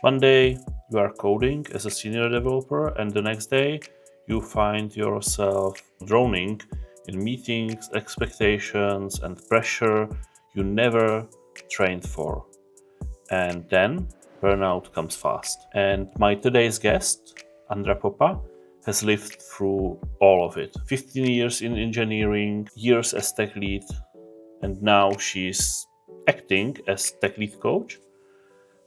One day you are coding as a senior developer, and the next day you find yourself drowning in meetings, expectations, and pressure you never trained for. And then burnout comes fast. And my today's guest, Andra Popa, has lived through all of it. 15 years in engineering, years as tech lead, and now she's acting as tech lead coach,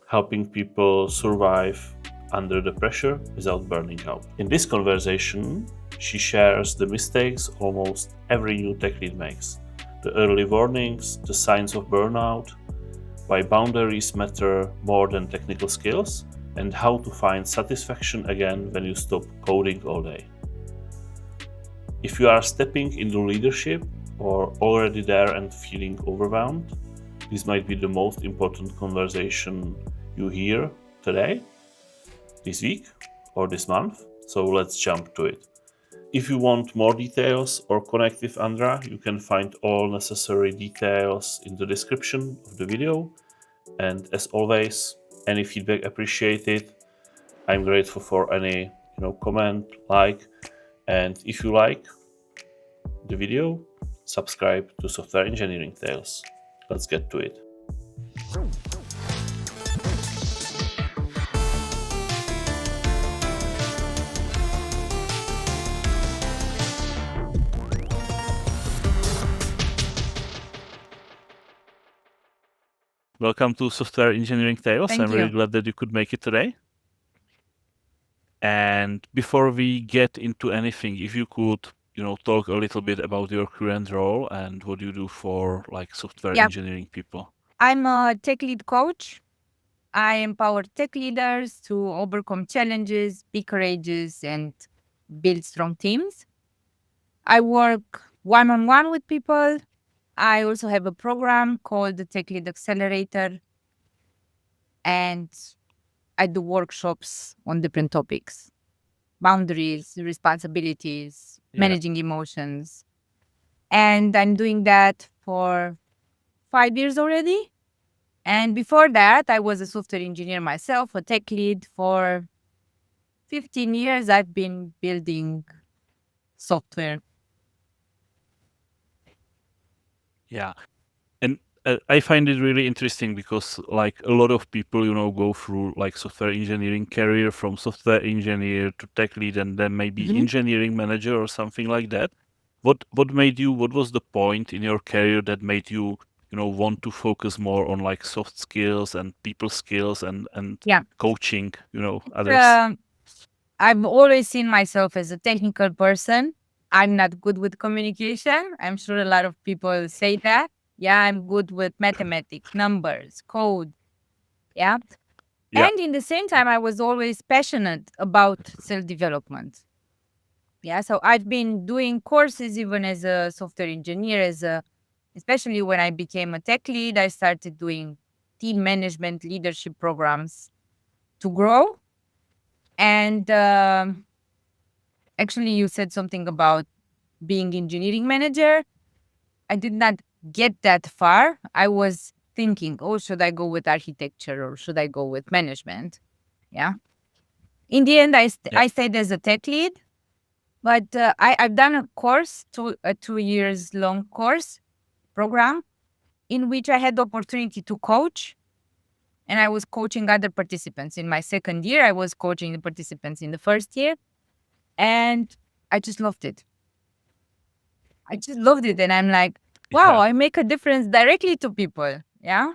helping people survive under the pressure without burning out. In this conversation, she shares the mistakes almost every new tech lead makes, the early warnings, the signs of burnout, why boundaries matter more than technical skills, and how to find satisfaction again when you stop coding all day. If you are stepping into leadership or already there and feeling overwhelmed, this might be the most important conversation you hear today, this week, or this month. So let's jump to it. If you want more details or connect with Andra, you can find all necessary details in the description of the video. And as always, any feedback appreciated. I'm grateful for any comment, like, and if you like the video, subscribe to Software Engineering Tales. Let's get to it. Welcome to Software Engineering Tales. Thank I'm you. really glad that you could make it today. And before we get into anything, if you could, talk a little bit about your current role and what you do for like software Yeah. engineering people. I'm a tech lead coach. I empower tech leaders to overcome challenges, be courageous, and build strong teams. I work one on one with people. I also have a program called the Tech Lead Accelerator, and I do workshops on different topics: boundaries, responsibilities, managing emotions. And I'm doing that for 5 years already. And before that, I was a software engineer myself, a tech lead. For 15 years, I've been building software. Yeah. And I find it really interesting because like a lot of people, go through like software engineering career from software engineer to tech lead and then maybe engineering manager or something like that. What was the point in your career that made you, want to focus more on like soft skills and people skills and Yeah. coaching, others? I've always seen myself as a technical person. I'm not good with communication. I'm sure a lot of people say that. Yeah, I'm good with mathematics, numbers, code. Yeah. Yeah. And in the same time, I was always passionate about self development. Yeah. So I've been doing courses even as a software engineer, especially when I became a tech lead, I started doing team management leadership programs to grow. And actually, you said something about being engineering manager. I did not get that far. I was thinking, oh, should I go with architecture or should I go with management? Yeah. In the end, I stayed as a tech lead, but I've done a course, a 2 years long course program in which I had the opportunity to coach, and I was coaching other participants. In my second year, I was coaching the participants in the first year, and I just loved it. I just loved it. And I'm like, wow, I make a difference directly to people. Yeah.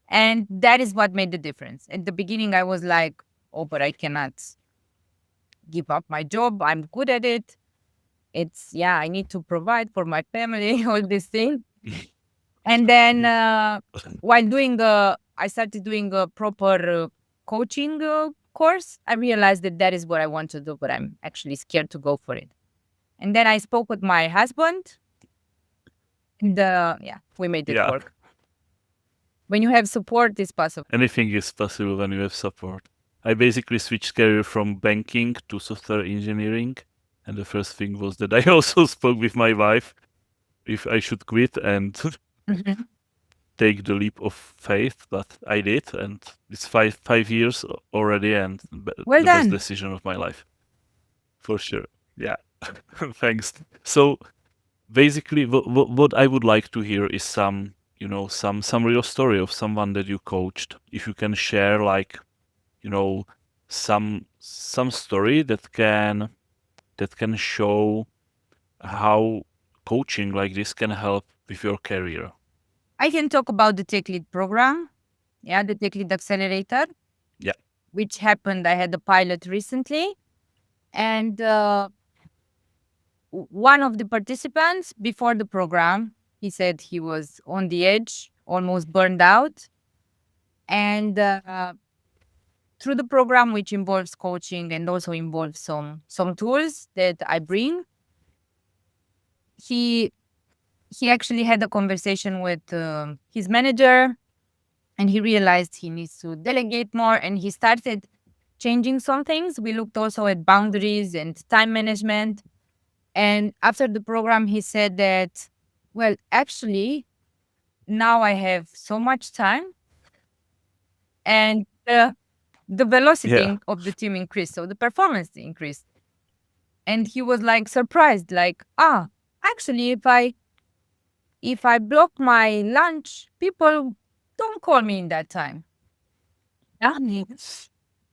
And that is what made the difference. At the beginning, I was like, oh, but I cannot give up my job. I'm good at it. I need to provide for my family, all these things. And then while I started doing a proper coaching course, I realized that that is what I want to do, but I'm actually scared to go for it. And then I spoke with my husband, and we made it work. When you have support, it's possible. Anything is possible when you have support. I basically switched career from banking to software engineering. And the first thing was that I also spoke with my wife if I should quit. And take the leap of faith, but I did, and it's 5 years already, and Well the best done. decision of my life, for sure. Yeah, thanks. So basically, what I would like to hear is some, some real story of someone that you coached. If you can share, like, some story that can show how coaching like this can help with your career. I can talk about the Tech Lead program. Yeah, the Tech Lead Accelerator, Yeah. which happened. I had a pilot recently. And one of the participants before the program, he said he was on the edge, almost burned out. And through the program, which involves coaching and also involves some tools that I bring, he he actually had a conversation with his manager, and he realized he needs to delegate more, and he started changing some things. We looked also at boundaries and time management. And after the program, he said that, well, actually, now I have so much time, and the Yeah. velocity of the team increased. So the performance increased. And he was like surprised, like, actually, if I block my lunch, people don't call me in that time. Yeah.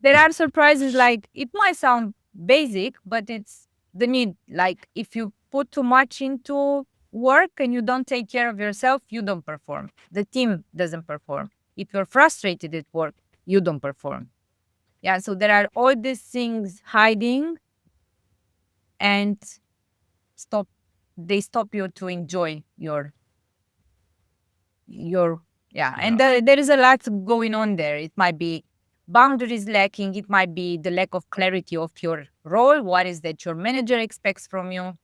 There are surprises, like it might sound basic, but it's the need. Like if you put too much into work and you don't take care of yourself, you don't perform. The team doesn't perform. If you're frustrated at work, you don't perform. Yeah. So there are all these things hiding, and stop they stop you to enjoy your yeah. And Yeah. there is a lot going on there. It might be boundaries lacking, it might be the lack of clarity of your role, what is that your manager expects from you,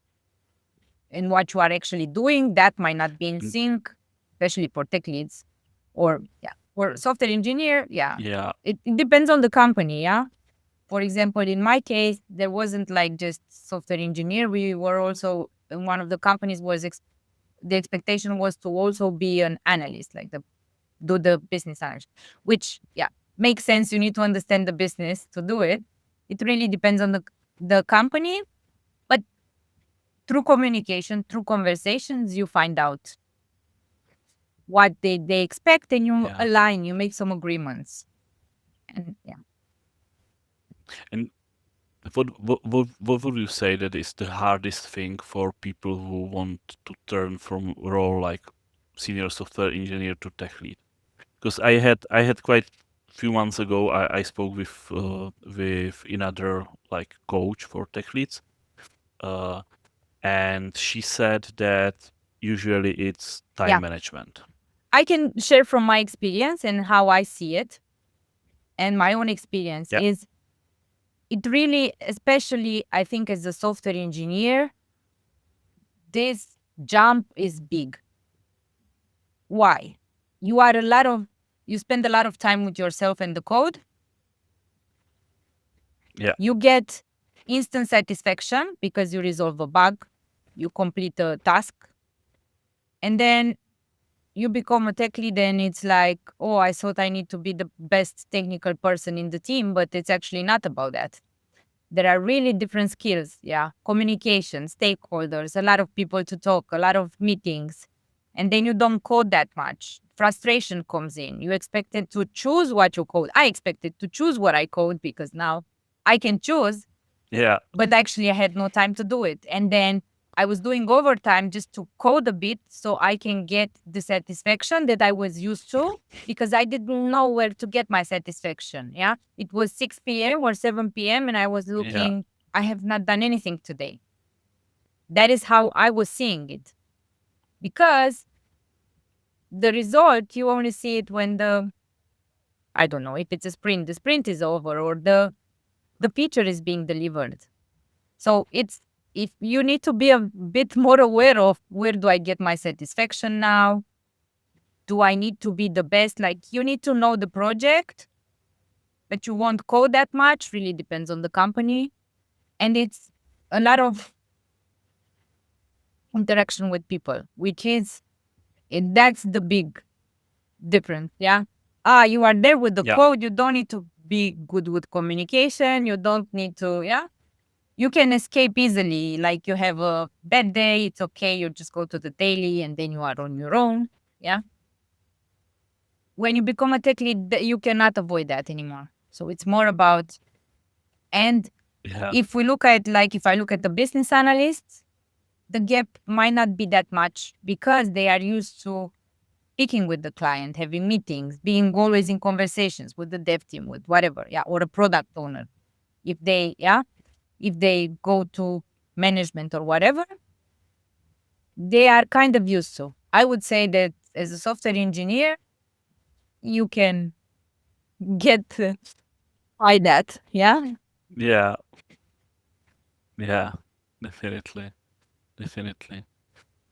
and what you are actually doing that might not be in Mm, sync, especially for tech leads, or yeah, for software engineer. Yeah, yeah. it depends on the company. Yeah, for example, in my case, there wasn't like just software engineer. We were also in one of the companies was the expectation was to also be an analyst, like do the business analysis, which yeah makes sense. You need to understand the business to do it. It really depends on the company, but through communication, through conversations, you find out what they expect, and you Yeah. align. You make some agreements, and yeah. And what would you say that is the hardest thing for people who want to turn from role like senior software engineer to tech lead? Because I had quite few months ago, I spoke with another like coach for tech leads, uh, and she said that usually it's time Yeah, management. I can share from my experience and how I see it, and my own experience Yeah. is it really, especially I think as a software engineer, this jump is big. Why? You are a lot of you spend a lot of time with yourself and the code. Yeah. You get instant satisfaction because you resolve a bug, you complete a task, and then you become a tech lead, and it's like, oh, I thought I need to be the best technical person in the team, but it's actually not about that. There are really different skills. Yeah. Communication, stakeholders, a lot of people to talk, a lot of meetings. And then you don't code that much. Frustration comes in. You expected to choose what you code. I expected to choose what I code because now I can choose, Yeah. but actually I had no time to do it. And then I was doing overtime just to code a bit so I can get the satisfaction that I was used to because I didn't know where to get my satisfaction. Yeah. It was 6 p.m. or 7 p.m. and I was Yeah. looking, I have not done anything today. That is how I was seeing it because the result, you only see it when I don't know, if it's a sprint, the sprint is over or the feature is being delivered. So it's if you need to be a bit more aware of where do I get my satisfaction now? Do I need to be the best? Like you need to know the project, but you won't code that much. Really depends on the company. And it's a lot of interaction with people, which is that's the big. different. Yeah. You are there with the Yeah. code. You don't need to be good with communication. You don't need to, yeah. You can escape easily. Like you have a bad day, it's okay. You just go to the daily and then you are on your own. Yeah. When you become a tech lead, you cannot avoid that anymore. So it's more about, and Yeah. if we look at, like, if I look at the business analysts, the gap might not be that much because they are used to speaking with the client, having meetings, being always in conversations with the dev team, with whatever, yeah, or a product owner. If they, yeah, if they go to management or whatever, they are kind of used to. I would say that as a software engineer, you can get by that. Yeah. Yeah. Yeah. Definitely. Definitely.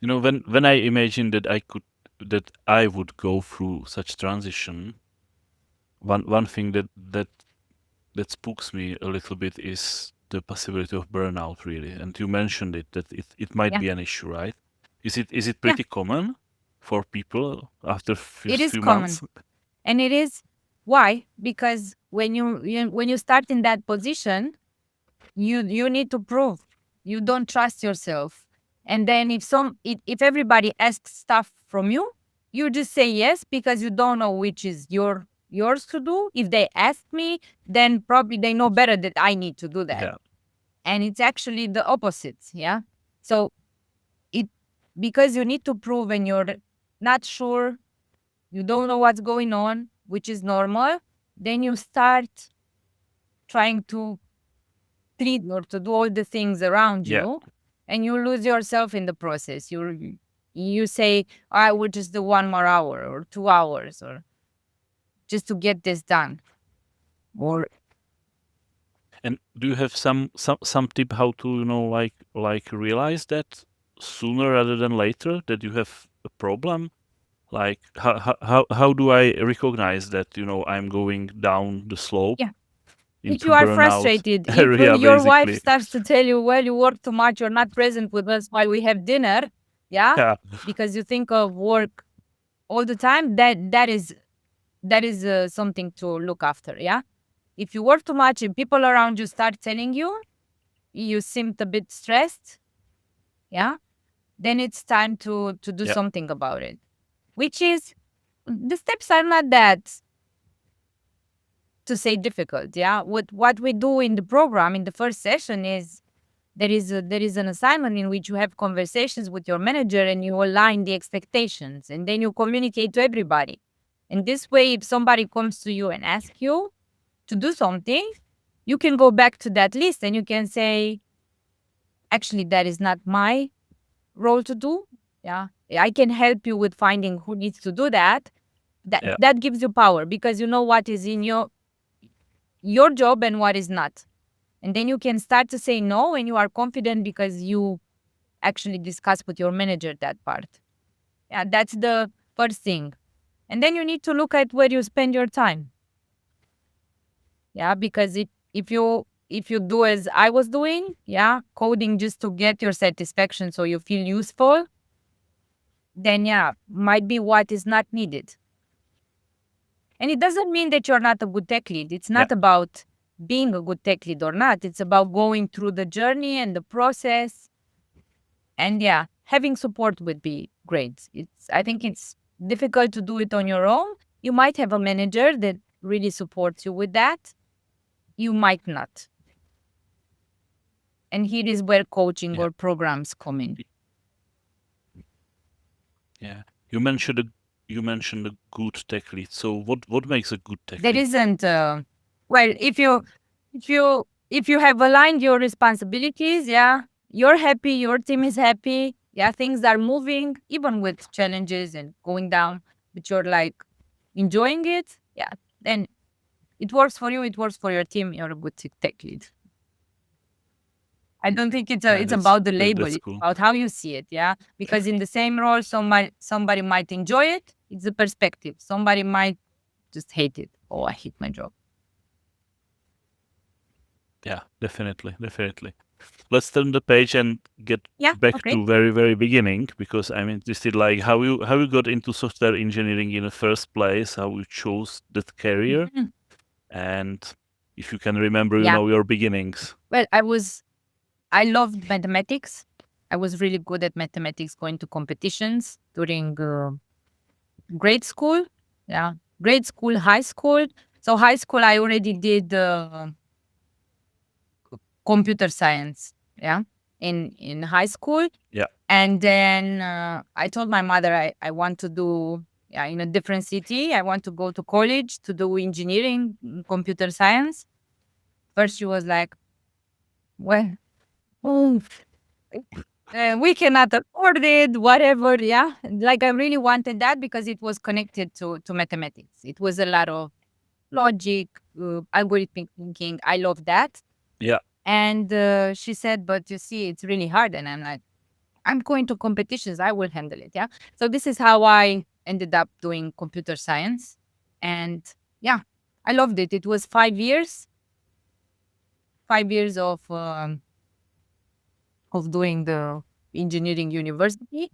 When I imagined that I would go through such transition, one thing that spooks me a little bit is the possibility of burnout, really. And you mentioned that it might Yeah. be an issue, right? Is it Yeah. pretty common for people after It first is few months? common. And it is why? Because when you start in that position, you need to prove you don't trust yourself. And then if everybody asks stuff from you, you just say yes because you don't know which is yours to do. If they ask me, then probably they know better that I need to do that. Yeah. And it's actually the opposite. Yeah. So it because you need to prove and you're not sure, you don't know what's going on, which is normal, then you start trying to treat or to do all the things around Yeah. you, and you lose yourself in the process. You say, I will just do 1 more hour or 2 hours or just to get this done. Or And do you have some tip how to like realize that sooner rather than later that you have a problem? Like how do I recognize that I'm going down the slope yeah, if into you are burnout frustrated, if area, your wife basically? starts to tell you, well, you work too much, you're not present with us while we have dinner, yeah, Yeah. because you think of work all the time, that is something to look after. Yeah. If you work too much and people around you start telling you seemed a bit stressed, yeah, then it's time to do Yeah. something about it. Which is, the steps are not that, to say, difficult. Yeah. What we do in the program in the first session is there is an assignment in which you have conversations with your manager and you align the expectations and then you communicate to everybody. And this way, if somebody comes to you and asks you to do something, you can go back to that list and you can say, actually, that is not my role to do. Yeah. I can help you with finding who needs to do that. That Yeah. that gives you power because you know what is in your job and what is not. And then you can start to say no and you are confident because you actually discuss with your manager that part. Yeah, that's the first thing. And then you need to look at where you spend your time. Yeah, because if you do as I was doing, yeah, coding just to get your satisfaction so you feel useful, then yeah, might be what is not needed. And it doesn't mean that you're not a good tech lead. It's Yeah. not about being a good tech lead or not. It's about going through the journey and the process. And yeah, having support would be great. I think it's difficult to do it on your own. You might have a manager that really supports you with that. You might not. And here is where coaching Yeah. or programs come in. Yeah. You mentioned a good tech lead. So what makes a good tech There lead? isn't well, if you have aligned your responsibilities, yeah, you're happy, your team is happy, yeah, things are moving, even with challenges and going down, but you're like enjoying it, yeah, then it works for you, it works for your team, you're a good tech lead. I don't think Yeah, it's about the label. that's It's cool. about how you see it. Yeah, because in the same role, somebody might enjoy it. It's the perspective. Somebody might just hate it. Oh, I hate my job. Yeah, definitely, definitely. Let's turn the page and get Yeah. back Okay. to very, very beginning, because I'm interested, like how you got into software engineering in the first place, how you chose that career, Mhm. and if you can remember, Yeah. your beginnings. Well, I loved mathematics. I was really good at mathematics, going to competitions during grade school. Yeah. Grade school, high school. So high school, I already did computer science. Yeah. In high school. Yeah, And then I told my mother I want to do, yeah, in a different city. I want to go to college to do engineering, computer science. First, she was like, well, oh, we cannot afford it, whatever. Yeah. Like I really wanted that because it was connected to mathematics. It was a lot of logic, algorithmic thinking. I love that. yeah, And she said, but you see, it's really hard. And I'm like, I'm going to competitions. I will handle it. Yeah. So this is how I ended up doing computer science. And yeah, I loved it. It was 5 years, 5 years of doing the engineering university.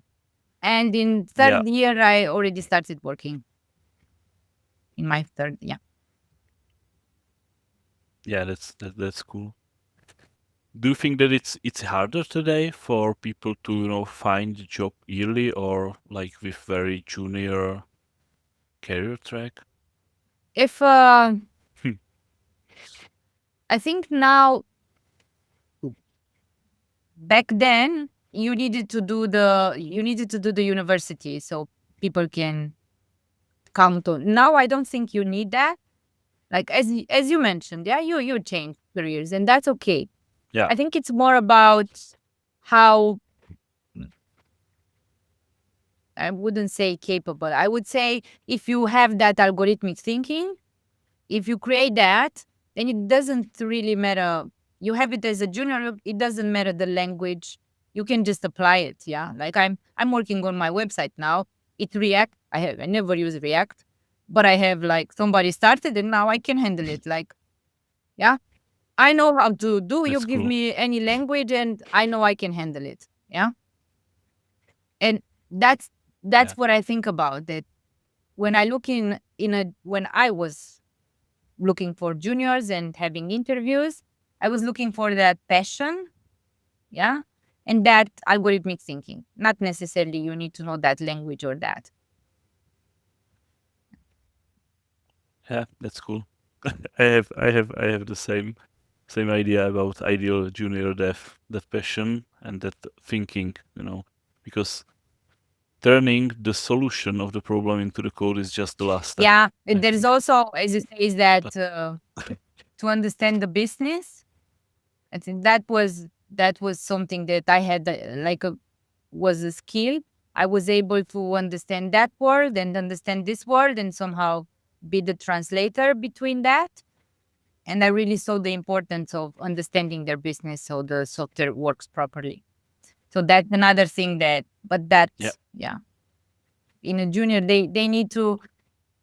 And in yeah, third year, I already started working in my third. Yeah. yeah. That's cool. Do you think that it's harder today for people to find a job early, or like with very junior career track? If Hmm. I think now, back then, you needed to do the university so people can count on. Now I don't think you need that. Like as you mentioned, yeah, you change careers and that's okay. Yeah, I think it's more about how, I wouldn't say capable. I would say if you have that algorithmic thinking, if you create that, then it doesn't really matter. You have it as a junior, it doesn't matter the language. You can just apply it. Yeah. Like I'm working on my website now. It React. I never use React, but I have like somebody started and now I can handle it. Like, yeah. I know how to do. You that's give cool. me any language and I know I can handle it. Yeah. And that's Yeah, what I think about that when I look in a when I was looking for juniors and having interviews, I was looking for that passion, yeah, and that algorithmic thinking. Not necessarily you need to know that language or that. yeah, that's cool. I have the same idea about ideal junior dev, that passion and that thinking, because turning the solution of the problem into the code is just the last step, Yeah, I and there is think. also, as you say, is that But to understand the business. I think that was something that I had was a skill. I was able to understand that word and understand this word and somehow be the translator between that. And I really saw the importance of understanding their business so the software works properly. So that's another thing but yeah, that's, yeah, in a junior, they need to,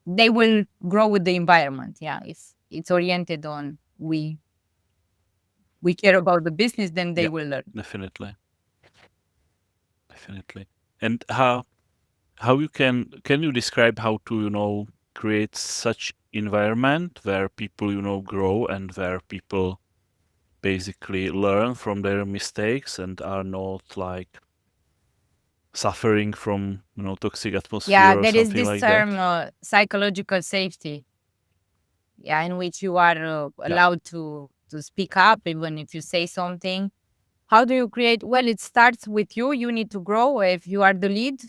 they will grow with the environment. Yeah. If it's oriented on we care about the business, then they yeah, will learn. definitely, definitely. And how you can you describe how to create such environment where people grow, and where people basically learn from their mistakes and are not like suffering from toxic Yeah, atmosphere or there is something this like that? term, psychological safety. Yeah, in which you are Yeah, allowed to speak up even if you say something. How do you create? Well, it starts with you. You need to grow. If you are the lead,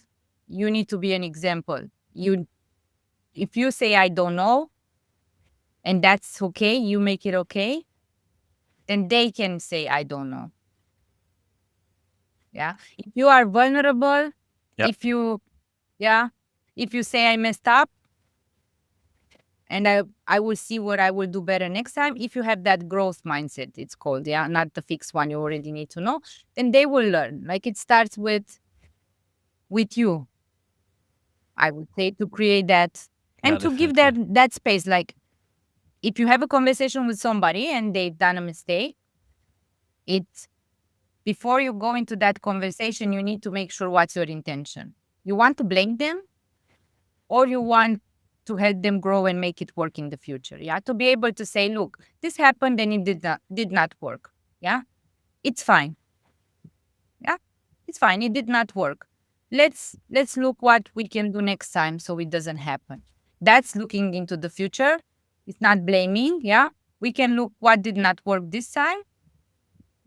you need to be an example. You, if you say I don't know, and that's okay, you make it okay, then they can say I don't know. Yeah. If you are vulnerable, yeah, if you, yeah, if you say I messed up, and I will see what I will do better next time. If you have that growth mindset, it's called, yeah, not the fixed one you already need to know, then they will learn. Like it starts with you, I would say, to create that yeah, and to give definitely. that space. Like if you have a conversation with somebody and they've done a mistake, it's before you go into that conversation, you need to make sure what's your intention. You want to blame them, or you want to help them grow and make it work in the future. Yeah. To be able to say, look, this happened and it did not work. Yeah. It's fine. Yeah. It's fine. It did not work. Let's look what we can do next time so it doesn't happen. That's looking into the future. It's not blaming. Yeah. We can look what did not work this time.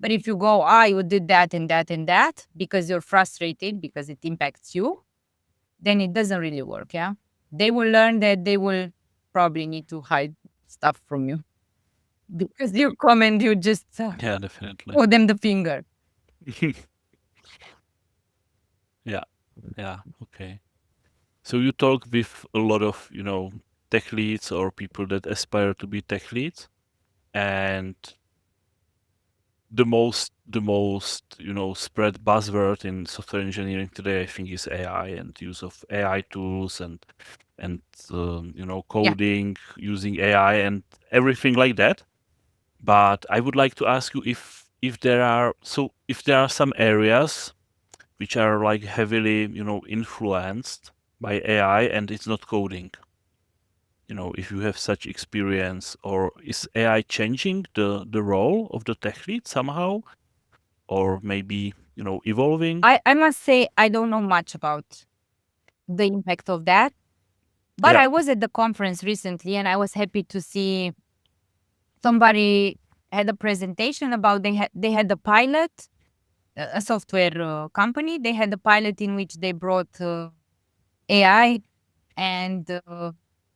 But if you go, you did that and that and that because you're frustrated because it impacts you, then it doesn't really work. Yeah. They will learn that they will probably need to hide stuff from you because you come and you just Yeah, definitely. show them the finger. Yeah. Yeah. Okay. So you talk with a lot of, tech leads or people that aspire to be tech leads, and the most spread buzzword in software engineering today, I think, is AI and use of AI tools and Yeah. coding using AI and everything like that. But I would like to ask you if there are some areas which are like heavily influenced by AI and it's not coding. If you have such experience, or is AI changing the role of the tech lead somehow, or maybe evolving? I must say, I don't know much about the impact of that, but Yeah, I was at the conference recently and I was happy to see somebody had a presentation about they had a pilot, a software company. They had a pilot in which they brought AI and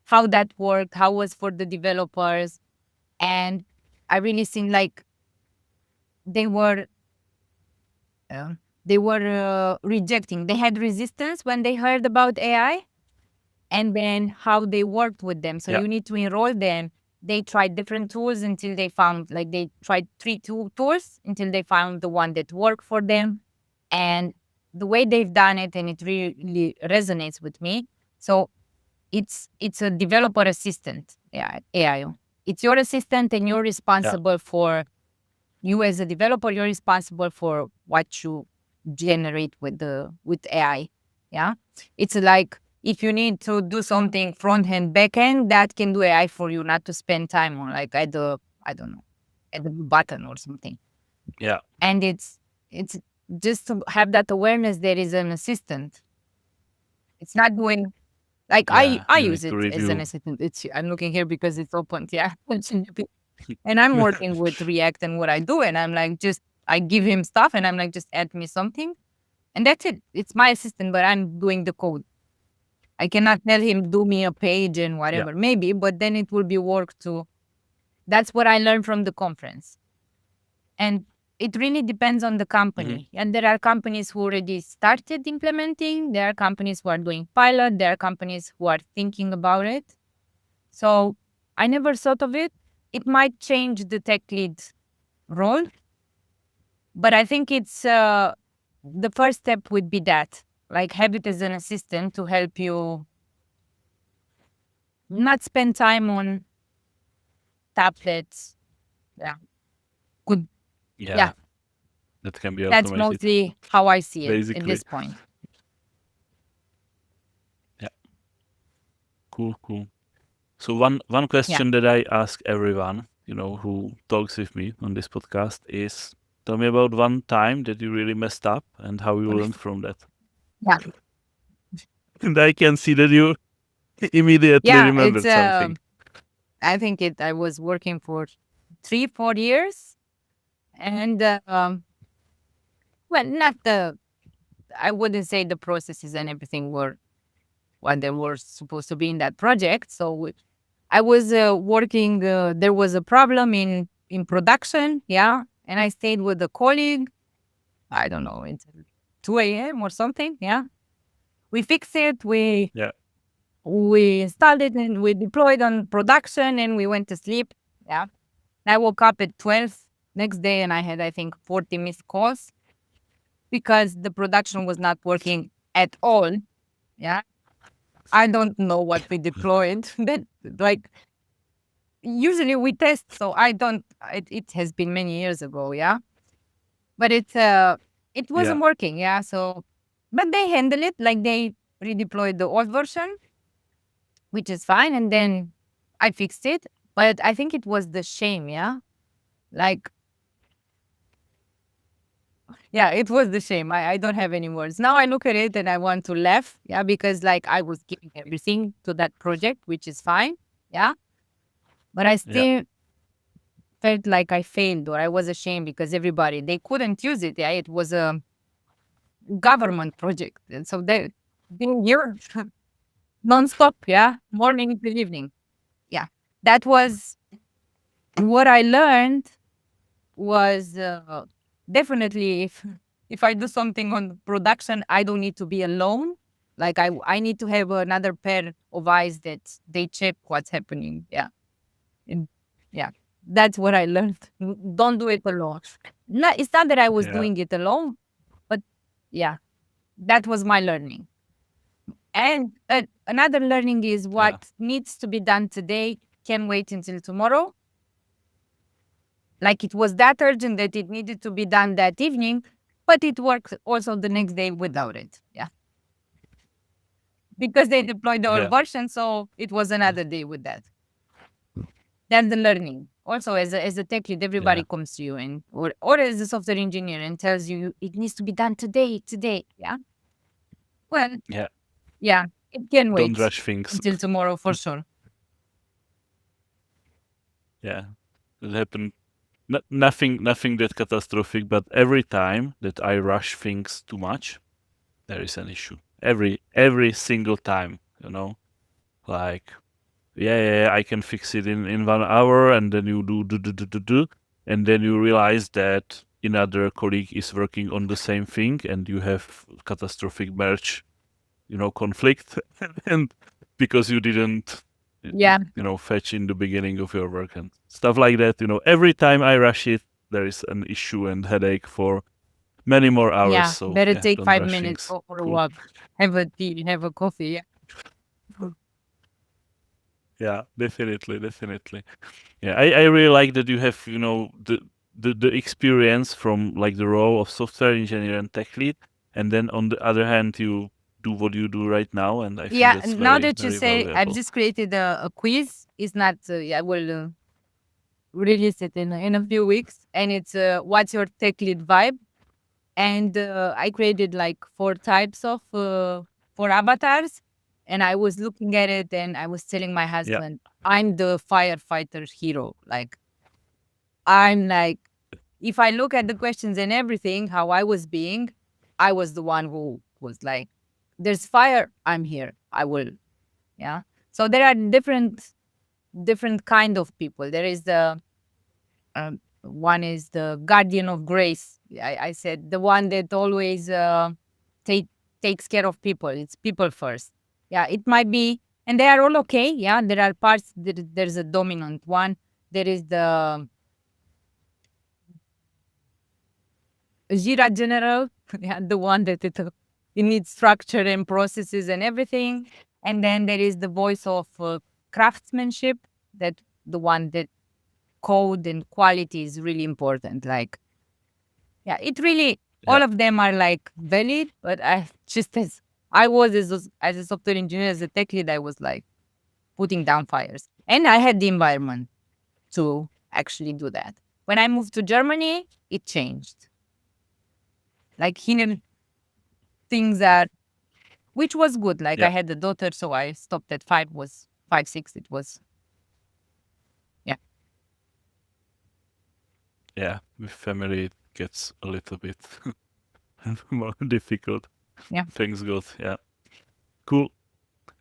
how that worked, how was for the developers, and I really seemed like they were uh, rejecting. They had resistance when they heard about AI, and then how they worked with them. So yeah, you need to enroll them. They tried different tools until they found, like, they tried three tools until they found the one that worked for them. And the way they've done it, and it really resonates with me. So it's a developer assistant. Yeah, AI. It's your assistant, and you're yeah, responsible for, you as a developer, you're responsible for what you generate with AI. Yeah. It's like if you need to do something front end, back end, that can do AI for you, not to spend time on, like, at the, I don't know, at the button or something. yeah, And it's just to have that awareness there is an assistant. It's not doing, like, yeah. I You use need to it as an review. assistant. I'm looking here because it's open. Yeah. And I'm working with React and what I do, and I'm like, just I give him stuff, and I'm like, just add me something, and that's it. It's my assistant, but I'm doing the code. I cannot tell him do me a page and Yeah. whatever, maybe, but then it will be work too. That's what I learned from the conference, and it really depends on the Hmm. company. And there are companies who already started implementing. There are companies who are doing pilot. There are companies who are thinking about it. So I never thought of it. It might change the tech lead role, but I think it's the first step would be that, like, have it as an assistant to help you not spend time on tablets. Yeah. Good. Yeah, Yeah. that can be That's automated, mostly how I see it at basically. this point. Yeah, cool, cool. So one Yeah. question that I ask everyone, who talks with me on this podcast is, tell me about one time that you really messed up and how you learned from that. Yeah. And I can see that you immediately Yeah. It's remembered something. I think I was working for 3-4 years, and well, not the, I wouldn't say the processes and everything were what they were supposed to be in that project. So I was working. There was a problem in production, yeah, and I stayed with a colleague. I don't know, it's 2 a.m. or something. Yeah, we fixed it. Yeah, We installed it and we deployed on production, and we went to sleep. Yeah, I woke up at 12 next day, and I had, I think, 40 missed calls because the production was not working at all. Yeah, I don't know what we deployed. That, like, usually we test, so I don't. It has been many years ago, yeah. But it Yeah. wasn't working, yeah. So, but they handle it like they redeployed the old version, which is fine, and then I fixed it. But I think it was the shame, yeah. Like, yeah, it was the shame. I don't have any words. Now I look at it and I want to laugh, yeah, because like I was giving everything to that project, which is fine, yeah. But I Yeah. still felt like I failed or I was ashamed because everybody they couldn't use it. Yeah, it was a government project, and so they being here nonstop. Yeah, morning to evening. Yeah, that was what I learned. Was definitely if I do something on production, I don't need to be alone. Like I need to have another pair of eyes that they check what's happening. Yeah, and yeah, that's what I learned. Don't do it alone. Not, it's not that I was Yeah. doing it alone, but yeah, that was my learning. And another learning is what Yeah. needs to be done today can wait until tomorrow. Like it was that urgent that it needed to be done that evening, but it worked also the next day without it. Yeah. Because they deployed the old Yeah. version, so it was another day with that. That's the learning. Also, as a tech lead, Yeah. everybody comes to you and or as a software engineer and tells you it needs to be done today, today. Yeah. Well, Yeah. yeah, it can Don't wait rush things. until tomorrow for sure. Yeah. It happened. Nothing that catastrophic, but every time that I rush things too much, there is an issue. Every single time, like yeah, I can fix it in 1 hour, and then you do, and then you realize that another colleague is working on the same thing, and you have catastrophic merge, conflict, and because you didn't, Yeah. fetch in the beginning of your work and stuff like that. Every time I rush it, there is an issue and headache for many more hours. Yeah. So Better yeah, take don't 5 minutes, rush things. go for a Cool. walk, have a tea, have a coffee. Yeah. Yeah, definitely, definitely. Yeah, I really like that you have, the experience from like the role of software engineer and tech lead, and then on the other hand, you do what you do right now, and I think Yeah, that's now very, that you very say, I've valuable. just created a quiz. It's not. I will release it in a few weeks, and it's what's your tech lead vibe? And I created like 4 types of 4 avatars, and I was looking at it, and I was telling my Yeah, husband, I'm the firefighter hero. Like I'm like, if I look at the questions and everything, how I was being, I was the one who was like, "There's fire. I'm here. I will." Yeah. So there are different kind of people. There is the one is the guardian of grace. I said the one that always take takes care of people. It's people first. Yeah, it might be, and they are all okay. Yeah, there are parts. There's a dominant one. There is the Jira general. Yeah, the one that it needs structure and processes and everything. And then there is the voice of craftsmanship. That the one that code and quality is really important. Like, yeah, it really, yeah, all of them are like valid, but I just as I was as a software engineer, as a tech lead, I was like putting down fires. And I had the environment to actually do that. When I moved to Germany, it changed. Like hidden things that, which was good. Like I yeah, had a daughter, so I stopped at 5, was 5, 6. It was, yeah, yeah. With family, it gets a little bit more difficult. yeah. Thanks God. Yeah, cool.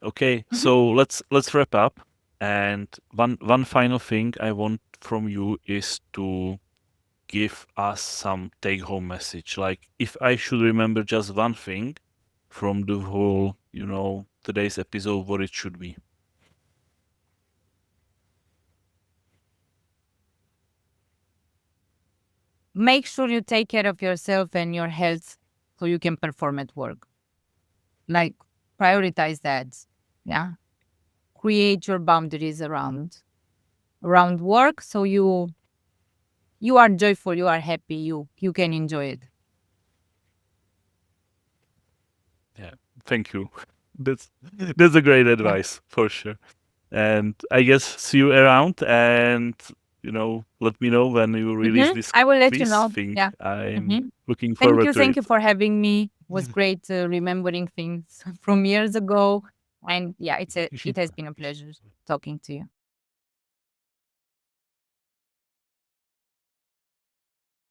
Okay, Mhm. so let's wrap up. And one final thing I want from you is to give us some take home message. Like if I should remember just one thing from the whole, today's episode, what it should be. Make sure you take care of yourself and your health so you can perform at work. Like prioritize that. Yeah. Create your boundaries around. around work, so you are joyful, you are happy, you can enjoy it. Yeah, thank you. That's that's a great Yeah. advice for sure. And I guess see you around, and let me know when you release this I will let you quiz know. thing. Yeah. I'm hmm looking forward to Thank it. you for having me. It was great remembering things from years ago. And yeah, it has been a pleasure talking to you.